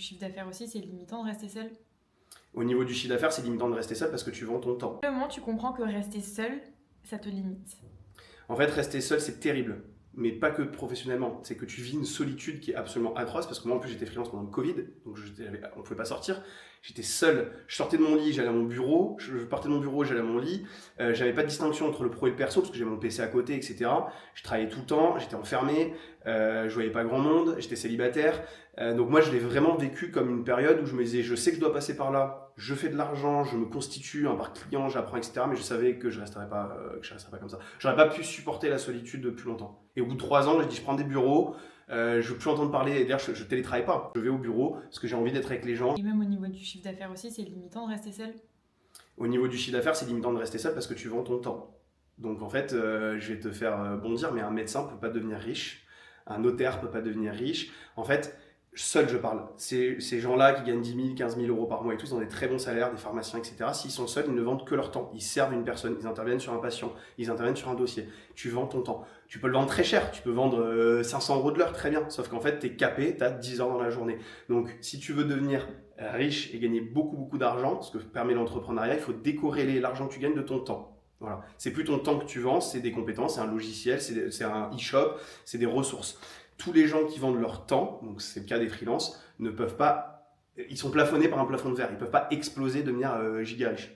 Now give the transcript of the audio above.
chiffre d'affaires aussi, c'est limitant de rester seul? Au niveau du chiffre d'affaires, c'est limitant de rester seul parce que tu vends ton temps. À quel moment tu comprends que rester seul, ça te limite? En fait, rester seul, c'est terrible. Mais pas que professionnellement. C'est que tu vis une solitude qui est absolument atroce. Parce que moi, en plus, j'étais freelance pendant le Covid. Donc, on ne pouvait pas sortir. J'étais seul. Je sortais de mon lit, j'allais à mon bureau. Je partais de mon bureau, j'allais à mon lit. J'avais pas de distinction entre le pro et le perso. Parce que j'ai mon PC à côté, etc. Je travaillais tout le temps. J'étais enfermé. Je voyais pas grand monde. J'étais célibataire. Donc, moi, je l'ai vraiment vécu comme une période où je me disais, je sais que je dois passer par là. Je fais de l'argent, je me constitue un parc client, j'apprends, etc. Mais je savais que je resterais pas comme ça. J'aurais pas pu supporter la solitude plus longtemps. Et au bout de 3 ans, j'ai dit, je prends des bureaux, je veux plus entendre parler. D'ailleurs, je télétravaille pas. Je vais au bureau parce que j'ai envie d'être avec les gens. Et même au niveau du chiffre d'affaires aussi, c'est limitant de rester seul? Au niveau du chiffre d'affaires, c'est limitant de rester seul parce que tu vends ton temps. Donc en fait, je vais te faire bondir, mais un médecin peut pas devenir riche, un notaire peut pas devenir riche. En fait, seul je parle. Ces gens-là qui gagnent 10 000, 15 000 euros par mois et tout, ils ont des très bons salaires, des pharmaciens, etc. S'ils sont seuls, ils ne vendent que leur temps. Ils servent une personne, ils interviennent sur un patient, ils interviennent sur un dossier. Tu vends ton temps. Tu peux le vendre très cher, tu peux vendre 500 euros de l'heure, très bien. Sauf qu'en fait, tu es capé, tu as 10 heures dans la journée. Donc si tu veux devenir riche et gagner beaucoup, beaucoup d'argent, ce que permet l'entrepreneuriat, il faut décorréler l'argent que tu gagnes de ton temps. Voilà. C'est plus ton temps que tu vends, c'est des compétences, c'est un logiciel, c'est un e-shop, c'est des ressources. Tous les gens qui vendent leur temps, donc c'est le cas des freelances, ne peuvent pas, ils sont plafonnés par un plafond de verre, ils ne peuvent pas exploser, devenir giga riches.